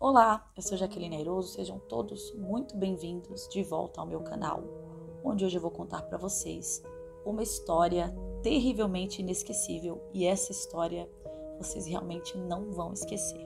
Olá, eu sou Jaqueline Airoso, sejam todos muito bem-vindos de volta ao meu canal, onde hoje eu vou contar para vocês uma história terrivelmente inesquecível e essa história vocês realmente não vão esquecer.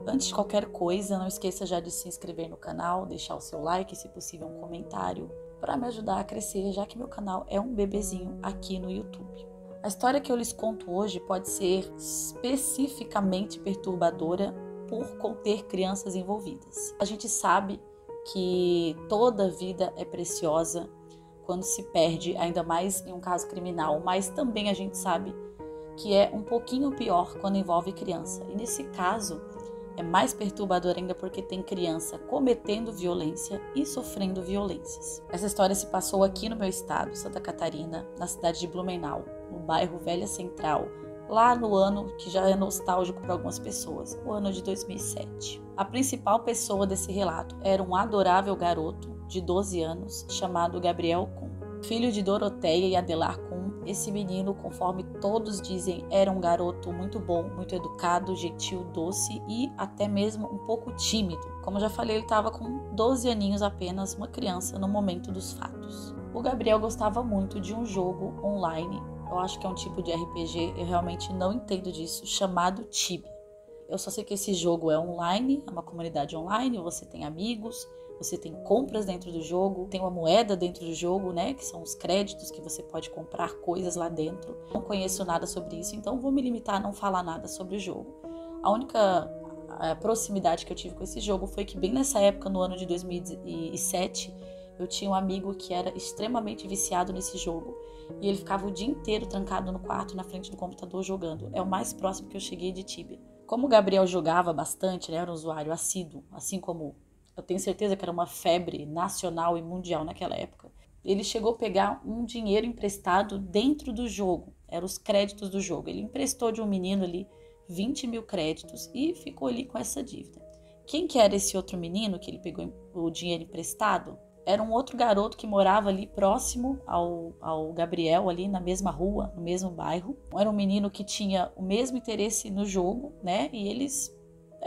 Antes de qualquer coisa, não esqueça já de se inscrever no canal, deixar o seu like e, se possível, um comentário para me ajudar a crescer, já que meu canal é um bebezinho aqui no YouTube. A história que eu lhes conto hoje pode ser especificamente perturbadora por conter crianças envolvidas. A gente sabe que toda vida é preciosa quando se perde, ainda mais em um caso criminal, mas também a gente sabe que é um pouquinho pior quando envolve criança. E nesse caso é mais perturbador ainda porque tem criança cometendo violência e sofrendo violências. Essa história se passou aqui no meu estado, Santa Catarina, na cidade de Blumenau, no bairro Velha Central, lá no ano que já é nostálgico para algumas pessoas, o ano de 2007. A principal pessoa desse relato era um adorável garoto de 12 anos chamado Gabriel Kuhn. Filho de Doroteia e Adelar Kuhn, esse menino, conforme todos dizem, era um garoto muito bom, muito educado, gentil, doce e até mesmo um pouco tímido. Como eu já falei, ele estava com 12 aninhos apenas, uma criança no momento dos fatos. O Gabriel gostava muito de um jogo online, eu acho que é um tipo de RPG, eu realmente não entendo disso, chamado Tibia. Eu só sei que esse jogo é online, é uma comunidade online, você tem amigos, você tem compras dentro do jogo, tem uma moeda dentro do jogo, né, que são os créditos que você pode comprar coisas lá dentro. Não conheço nada sobre isso, então vou me limitar a não falar nada sobre o jogo. A única proximidade que eu tive com esse jogo foi que bem nessa época, no ano de 2007, eu tinha um amigo que era extremamente viciado nesse jogo e ele ficava o dia inteiro trancado no quarto, na frente do computador, jogando. É o mais próximo que eu cheguei de Tibia. Como o Gabriel jogava bastante, né, era um usuário assíduo, assim como eu tenho certeza que era uma febre nacional e mundial naquela época, ele chegou a pegar um dinheiro emprestado dentro do jogo, eram os créditos do jogo. Ele emprestou de um menino ali 20 mil créditos e ficou ali com essa dívida. Quem que era esse outro menino que ele pegou o dinheiro emprestado? Era um outro garoto que morava ali próximo ao Gabriel, ali na mesma rua, no mesmo bairro. Era um menino que tinha o mesmo interesse no jogo, né? E eles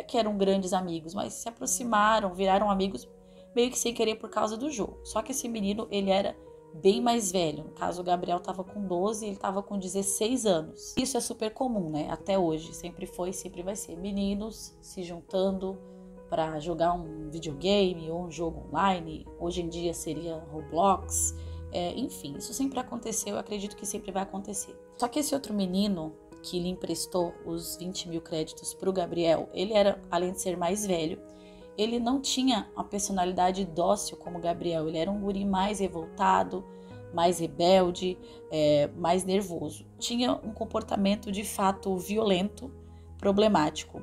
que eram grandes amigos, mas se aproximaram, viraram amigos meio que sem querer por causa do jogo. Só que esse menino, ele era bem mais velho. No caso, o Gabriel estava com 12 e ele estava com 16 anos. Isso é super comum, né? Até hoje, sempre foi, sempre vai ser. Meninos se juntando para jogar um videogame ou um jogo online, hoje em dia seria Roblox, enfim, isso sempre aconteceu, eu acredito que sempre vai acontecer. Só que esse outro menino que lhe emprestou os 20 mil créditos para o Gabriel, ele era, além de ser mais velho, ele não tinha uma personalidade dócil como o Gabriel, ele era um guri mais revoltado, mais rebelde, mais nervoso. Tinha um comportamento de fato violento, problemático.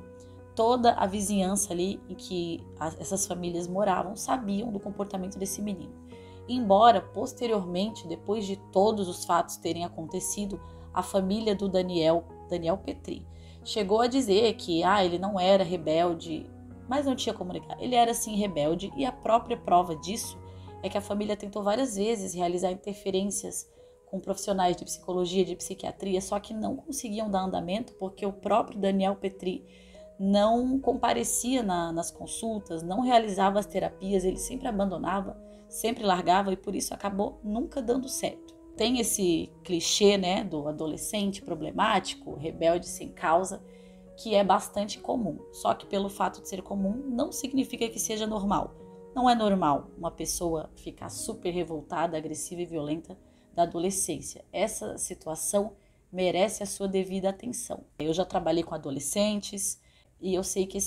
Toda a vizinhança ali em que essas famílias moravam sabiam do comportamento desse menino. Embora, posteriormente, depois de todos os fatos terem acontecido, a família do Daniel Petri, chegou a dizer que ele não era rebelde, mas não tinha como negar. Ele era sim rebelde e a própria prova disso é que a família tentou várias vezes realizar interferências com profissionais de psicologia, de psiquiatria, só que não conseguiam dar andamento porque o próprio Daniel Petri não comparecia nas consultas, não realizava as terapias, ele sempre abandonava, sempre largava e por isso acabou nunca dando certo. Tem esse clichê, né, do adolescente problemático, rebelde sem causa, que é bastante comum. Só que pelo fato de ser comum, não significa que seja normal. Não é normal uma pessoa ficar super revoltada, agressiva e violenta da adolescência. Essa situação merece a sua devida atenção. Eu já trabalhei com adolescentes, e eu sei que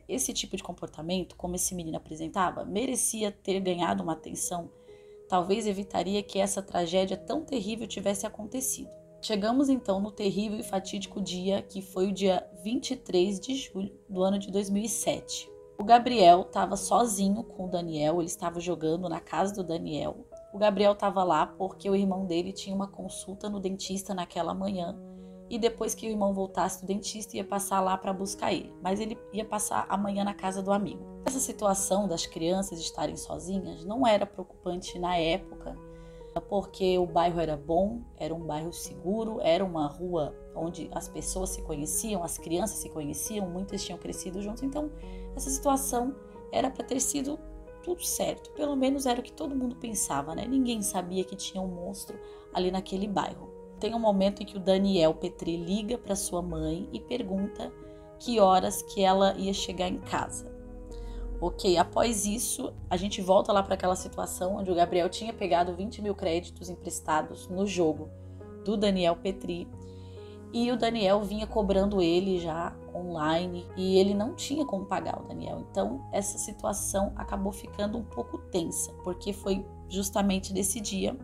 esse tipo de comportamento, como esse menino apresentava, merecia ter ganhado uma atenção. Talvez evitaria que essa tragédia tão terrível tivesse acontecido. Chegamos então no terrível e fatídico dia, que foi o dia 23 de julho do ano de 2007. O Gabriel estava sozinho com o Daniel, ele estava jogando na casa do Daniel. O Gabriel estava lá porque o irmão dele tinha uma consulta no dentista naquela manhã. E depois que o irmão voltasse do dentista, ia passar lá para buscar ele. Mas ele ia passar amanhã na casa do amigo. Essa situação das crianças estarem sozinhas não era preocupante na época, porque o bairro era bom, era um bairro seguro, era uma rua onde as pessoas se conheciam, as crianças se conheciam, muitas tinham crescido juntos, então Essa situação era para ter sido tudo certo, pelo menos era o que todo mundo pensava, né? Ninguém sabia que tinha um monstro ali naquele bairro. Tem um momento em que o Daniel Petri liga para sua mãe e pergunta que horas que ela ia chegar em casa. Ok, após isso, a gente volta lá para aquela situação onde o Gabriel tinha pegado 20 mil créditos emprestados no jogo do Daniel Petri e o Daniel vinha cobrando ele já online e ele não tinha como pagar o Daniel. Então, essa situação acabou ficando um pouco tensa, porque foi justamente nesse dia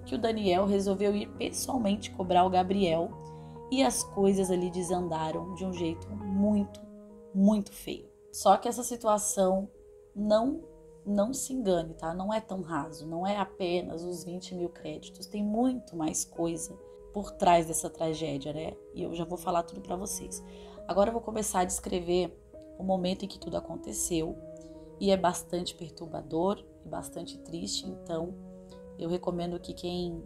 que o Daniel resolveu ir pessoalmente cobrar o Gabriel e as coisas ali desandaram de um jeito muito, muito feio. Só que essa situação não se engane, tá? Não é tão raso, não é apenas os 20 mil créditos, tem muito mais coisa por trás dessa tragédia, né? E eu já vou falar tudo para vocês. Agora eu vou começar a descrever o momento em que tudo aconteceu e é bastante perturbador e bastante triste, então eu recomendo que quem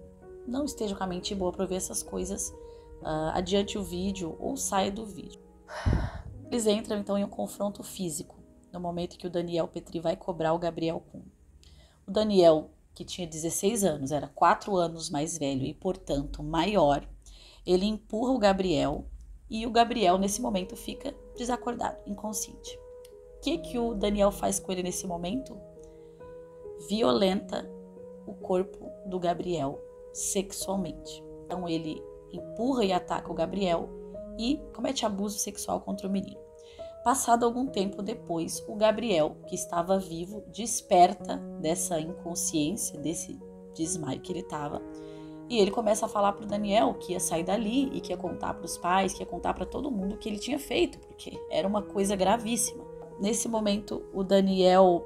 não esteja com a mente boa para ver essas coisas, adiante o vídeo ou saia do vídeo. Eles entram então em um confronto físico, no momento que o Daniel Petri vai cobrar o Gabriel Kuhn. O Daniel, que tinha 16 anos, era 4 anos mais velho e, portanto, maior, ele empurra o Gabriel e o Gabriel, nesse momento, fica desacordado, inconsciente. O que o Daniel faz com ele nesse momento? Violenta o corpo do Gabriel sexualmente. Então, ele empurra e ataca o Gabriel e comete abuso sexual contra o menino. Passado algum tempo depois, o Gabriel, que estava vivo, desperta dessa inconsciência, desse desmaio que ele estava, e ele começa a falar para o Daniel que ia sair dali e que ia contar para os pais, que ia contar para todo mundo o que ele tinha feito, porque era uma coisa gravíssima. Nesse momento, o Daniel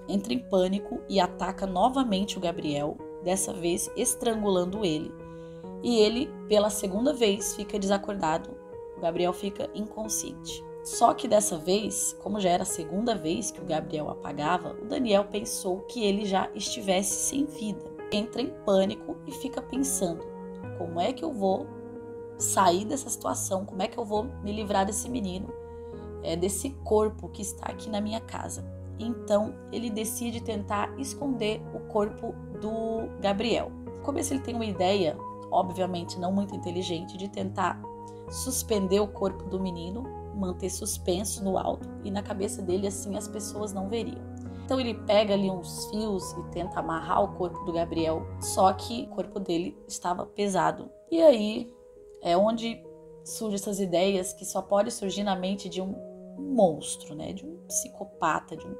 entra em pânico e ataca novamente o Gabriel, dessa vez estrangulando ele. E ele, pela segunda vez, fica desacordado. O Gabriel fica inconsciente. Só que dessa vez, como já era a segunda vez que o Gabriel apagava, o Daniel pensou que ele já estivesse sem vida. Entra em pânico e fica pensando: como é que eu vou sair dessa situação? Como é que eu vou me livrar desse menino, desse corpo que está aqui na minha casa? Então ele decide tentar esconder o corpo do Gabriel. No começo ele tem uma ideia, obviamente não muito inteligente, de tentar suspender o corpo do menino, manter suspenso no alto e na cabeça dele, assim as pessoas não veriam. Então ele pega ali uns fios e tenta amarrar o corpo do Gabriel, só que o corpo dele estava pesado. E aí é onde surgem essas ideias que só pode surgir na mente de um monstro, né? De um psicopata, de um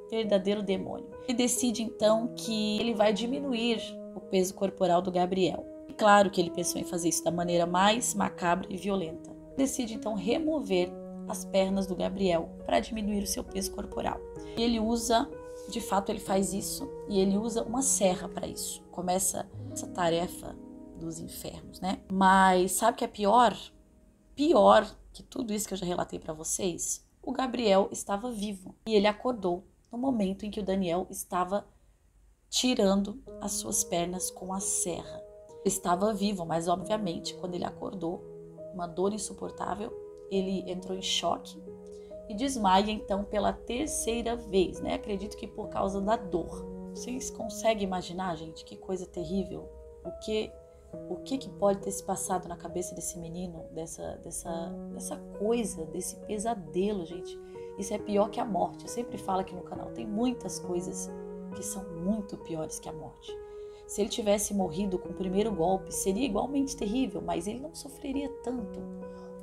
verdadeiro demônio. Ele decide então que ele vai diminuir o peso corporal do Gabriel. E claro que ele pensou em fazer isso da maneira mais macabra e violenta. Decide então remover as pernas do Gabriel para diminuir o seu peso corporal. E ele usa, de fato ele faz isso, e ele usa uma serra para isso. Começa essa tarefa dos infernos, né? Mas sabe o que é pior? Pior que tudo isso que eu já relatei para vocês, o Gabriel estava vivo e ele acordou no momento em que o Daniel estava tirando as suas pernas com a serra. Ele estava vivo, mas obviamente quando ele acordou, uma dor insuportável, ele entrou em choque e desmaia então pela terceira vez, né? Acredito que por causa da dor. Vocês conseguem imaginar, gente, que coisa terrível? O que pode ter se passado na cabeça desse menino, dessa coisa, desse pesadelo, gente? Isso é pior que a morte. Eu sempre falo aqui no canal, tem muitas coisas que são muito piores que a morte. Se ele tivesse morrido com o primeiro golpe, seria igualmente terrível, mas ele não sofreria tanto.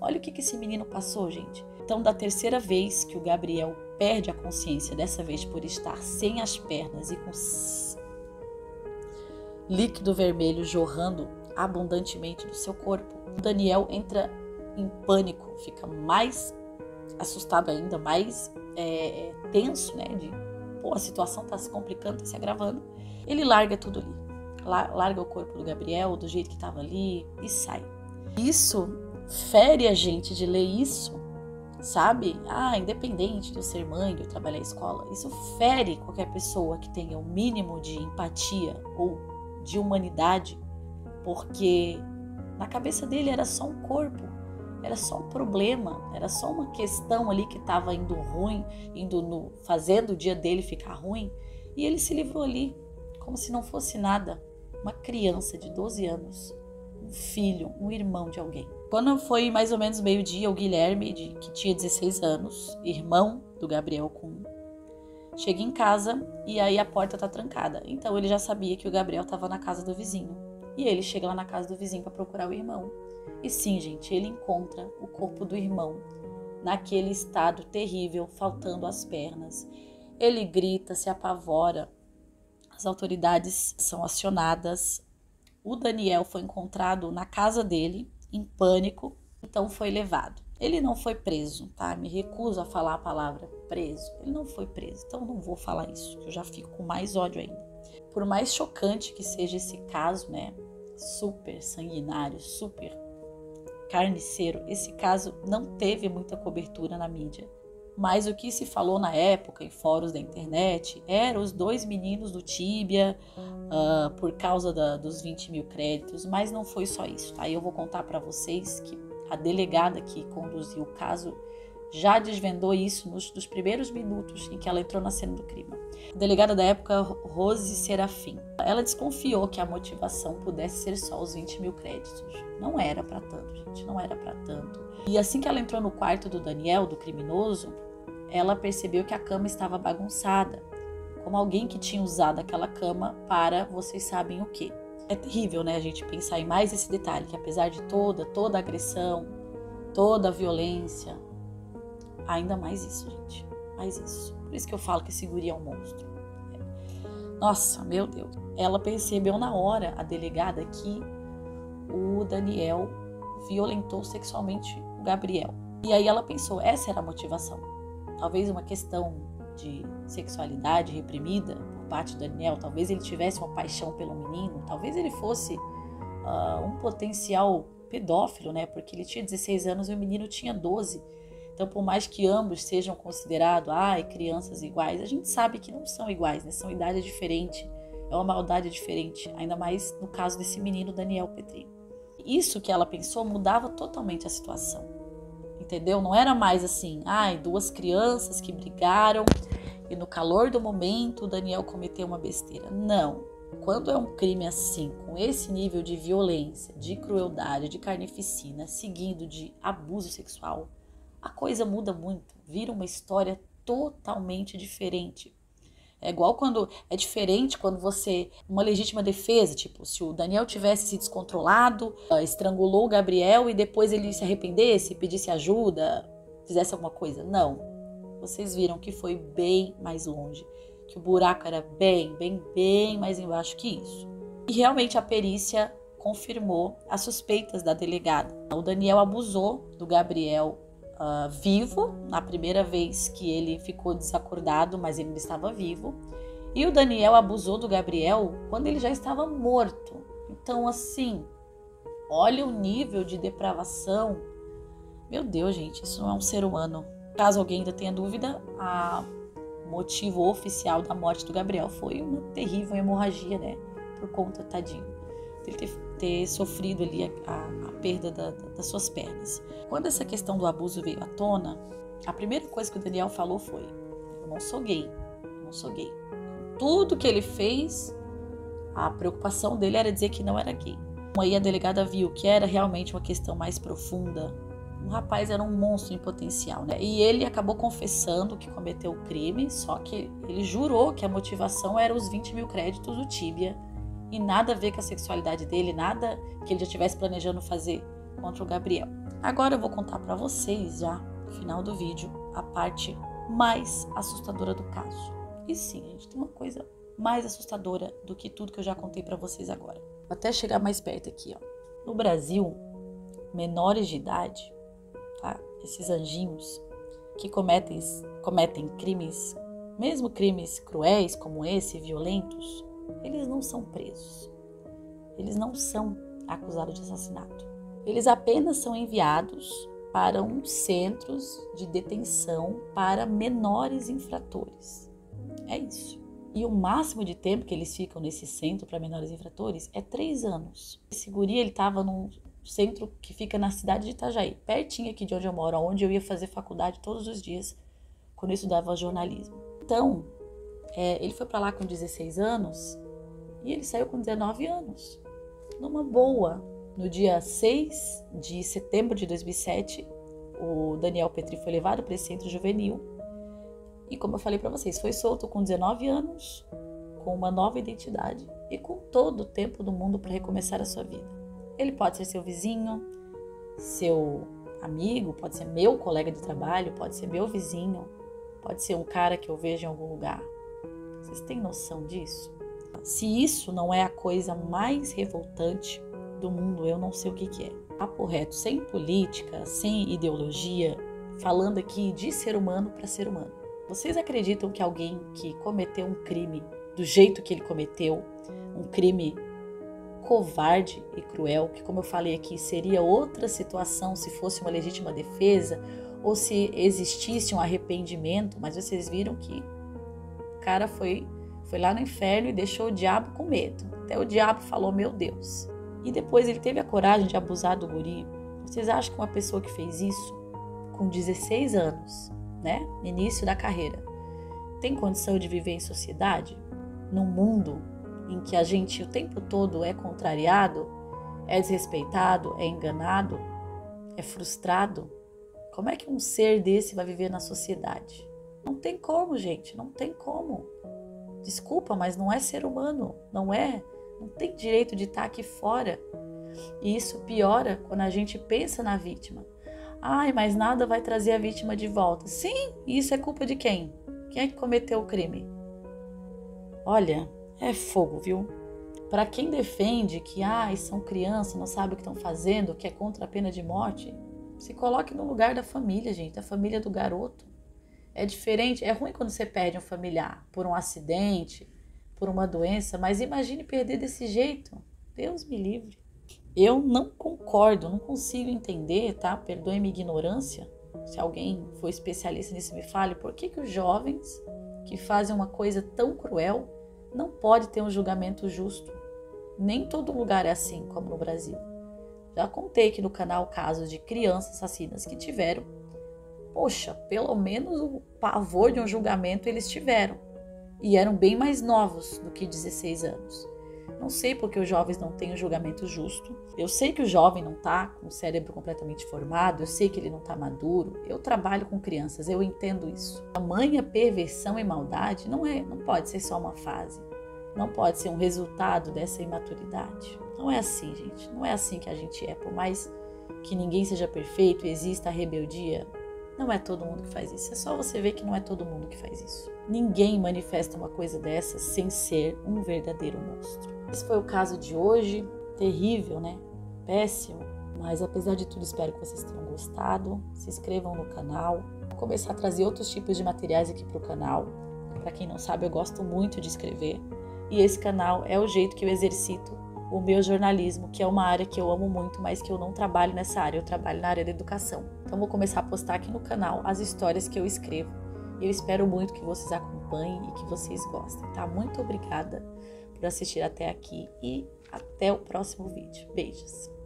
Olha o que esse menino passou, gente. Então, da terceira vez que o Gabriel perde a consciência, dessa vez por estar sem as pernas e com líquido vermelho jorrando abundantemente do seu corpo, o Daniel entra em pânico, fica mais assustado ainda, mais tenso, né? A situação está se complicando, está se agravando. Ele larga tudo ali. Larga o corpo do Gabriel do jeito que estava ali e sai. Isso fere a gente de ler isso, sabe? Independente de eu ser mãe, de eu trabalhar em escola, isso fere qualquer pessoa que tenha o mínimo de empatia ou de humanidade, porque na cabeça dele era só um corpo. Era só um problema, era só uma questão ali que estava indo ruim, fazendo o dia dele ficar ruim. E ele se livrou ali, como se não fosse nada. Uma criança de 12 anos, um filho, um irmão de alguém. Quando foi mais ou menos meio-dia, o Guilherme, que tinha 16 anos, irmão do Gabriel Kuhn, chega em casa e aí a porta tá trancada. Então ele já sabia que o Gabriel estava na casa do vizinho. E ele chega lá na casa do vizinho para procurar o irmão. E sim, gente, ele encontra o corpo do irmão naquele estado terrível, faltando as pernas. Ele grita, se apavora. As autoridades são acionadas. O Daniel foi encontrado na casa dele, em pânico, então foi levado. Ele não foi preso, tá? Me recuso a falar a palavra preso. Ele não foi preso, então não vou falar isso, que eu já fico com mais ódio ainda. Por mais chocante que seja esse caso, né? Super sanguinário, super carniceiro, esse caso não teve muita cobertura na mídia. Mas o que se falou na época, em fóruns da internet, eram os 2 meninos do Tíbia, por causa dos 20 mil créditos, mas não foi só isso, tá? Eu vou contar para vocês que a delegada que conduziu o caso já desvendou isso nos primeiros minutos em que ela entrou na cena do crime. A delegada da época, Rose Serafim, ela desconfiou que a motivação pudesse ser só os 20 mil créditos. Não era para tanto, gente, não era para tanto. E assim que ela entrou no quarto do Daniel, do criminoso, ela percebeu que a cama estava bagunçada, como alguém que tinha usado aquela cama para vocês sabem o quê. É terrível, né, a gente pensar em mais esse detalhe, que apesar de toda a agressão, toda a violência, ainda mais isso, gente, mais isso. Por isso que eu falo que esse guri é um monstro. Nossa, meu Deus. Ela percebeu na hora, a delegada, que o Daniel violentou sexualmente o Gabriel. E aí ela pensou, essa era a motivação. Talvez uma questão de sexualidade reprimida por parte do Daniel, talvez ele tivesse uma paixão pelo menino, talvez ele fosse um potencial pedófilo, né? Porque ele tinha 16 anos e o menino tinha 12. Então, por mais que ambos sejam considerados crianças iguais, a gente sabe que não são iguais, né? São idade diferente, é uma maldade diferente, ainda mais no caso desse menino Daniel Petri. Isso que ela pensou mudava totalmente a situação, entendeu? Não era mais assim, 2 crianças que brigaram e no calor do momento o Daniel cometeu uma besteira. Não. Quando é um crime assim, com esse nível de violência, de crueldade, de carnificina, seguido de abuso sexual, a coisa muda muito, vira uma história totalmente diferente. É igual quando é diferente quando você, uma legítima defesa, tipo, se o Daniel tivesse se descontrolado, estrangulou o Gabriel e depois ele se arrependesse, pedisse ajuda, fizesse alguma coisa. Não. Vocês viram que foi bem mais longe, que o buraco era bem mais embaixo que isso. E realmente a perícia confirmou as suspeitas da delegada. O Daniel abusou do Gabriel vivo, na primeira vez que ele ficou desacordado, mas ele ainda estava vivo. E o Daniel abusou do Gabriel quando ele já estava morto. Então, assim, olha o nível de depravação. Meu Deus, gente, isso não é um ser humano. Caso alguém ainda tenha dúvida, o motivo oficial da morte do Gabriel foi uma terrível hemorragia, né? Por conta, tadinho, dele ter sofrido ali a perda das suas pernas. Quando essa questão do abuso veio à tona, a primeira coisa que o Daniel falou foi: eu não sou gay. Tudo que ele fez, a preocupação dele era dizer que não era gay. Aí a delegada viu que era realmente uma questão mais profunda. O rapaz era um monstro em potencial, né? E ele acabou confessando que cometeu o crime, só que ele jurou que a motivação era os 20 mil créditos do Tíbia e nada a ver com a sexualidade dele, nada que ele já estivesse planejando fazer contra o Gabriel. Agora eu vou contar para vocês já, no final do vídeo, a parte mais assustadora do caso. E sim, gente, tem uma coisa mais assustadora do que tudo que eu já contei para vocês agora. Vou até chegar mais perto aqui, ó. No Brasil, menores de idade, tá? Esses anjinhos que cometem crimes, mesmo crimes cruéis como esse, violentos, eles não são presos. Eles não são acusados de assassinato. Eles apenas são enviados para uns centros de detenção para menores infratores. É isso. E o máximo de tempo que eles ficam nesse centro para menores infratores é 3 anos. Esse guri, ele estava centro que fica na cidade de Itajaí, pertinho aqui de onde eu moro, onde eu ia fazer faculdade todos os dias quando eu estudava jornalismo. Então, ele foi para lá com 16 anos e ele saiu com 19 anos, numa boa. No dia 6 de setembro de 2007, o Daniel Petri foi levado para esse centro juvenil e, como eu falei para vocês, foi solto com 19 anos, com uma nova identidade e com todo o tempo do mundo para recomeçar a sua vida. Ele pode ser seu vizinho, seu amigo, pode ser meu colega de trabalho, pode ser meu vizinho, pode ser um cara que eu vejo em algum lugar. Vocês têm noção disso? Se isso não é a coisa mais revoltante do mundo, eu não sei o que é. Papo reto, sem política, sem ideologia, falando aqui de ser humano para ser humano. Vocês acreditam que alguém que cometeu um crime do jeito que ele cometeu, um crime covarde e cruel, que, como eu falei aqui, seria outra situação se fosse uma legítima defesa ou se existisse um arrependimento, mas vocês viram que o cara foi lá no inferno e deixou o diabo com medo. Até o diabo falou, meu Deus. E depois ele teve a coragem de abusar do guri. Vocês acham que uma pessoa que fez isso com 16 anos, né, no início da carreira, tem condição de viver em sociedade? Num mundo em que a gente o tempo todo é contrariado, é desrespeitado, é enganado, é frustrado? Como é que um ser desse vai viver na sociedade? Não tem como, gente, não tem como. Desculpa, mas não é ser humano, não tem direito de estar aqui fora. E isso piora quando a gente pensa na vítima. Ai, mas nada vai trazer a vítima de volta. Sim, isso é culpa de quem? Quem é que cometeu o crime? Olha, é fogo, viu? Para quem defende que são crianças, não sabem o que estão fazendo, que é contra a pena de morte, se coloque no lugar da família, gente, da família do garoto. É diferente, é ruim quando você perde um familiar por um acidente, por uma doença, mas imagine perder desse jeito. Deus me livre. Eu não concordo, não consigo entender, tá? Perdoe minha ignorância. Se alguém for especialista nisso, me fale por que os jovens que fazem uma coisa tão cruel não pode ter um julgamento justo. Nem todo lugar é assim, como no Brasil. Já contei aqui no canal casos de crianças assassinas que tiveram. Poxa, pelo menos o pavor de um julgamento eles tiveram. E eram bem mais novos do que 16 anos. Não sei porque os jovens não têm um julgamento justo. Eu sei que o jovem não está com o cérebro completamente formado, eu sei que ele não está maduro. Eu trabalho com crianças, eu entendo isso. Tamanha perversão e maldade não pode ser só uma fase. Não pode ser um resultado dessa imaturidade. Não é assim, gente. Não é assim que a gente é. Por mais que ninguém seja perfeito e exista a rebeldia, não é todo mundo que faz isso. É só você ver que não é todo mundo que faz isso. Ninguém manifesta uma coisa dessa sem ser um verdadeiro monstro. Esse foi o caso de hoje. Terrível, né? Péssimo. Mas apesar de tudo, espero que vocês tenham gostado. Se inscrevam no canal. Vou começar a trazer outros tipos de materiais aqui para o canal. Para quem não sabe, eu gosto muito de escrever. E esse canal é o jeito que eu exercito o meu jornalismo, que é uma área que eu amo muito, mas que eu não trabalho nessa área, eu trabalho na área da educação. Então vou começar a postar aqui no canal as histórias que eu escrevo. Eu espero muito que vocês acompanhem e que vocês gostem, tá? Muito obrigada por assistir até aqui e até o próximo vídeo. Beijos!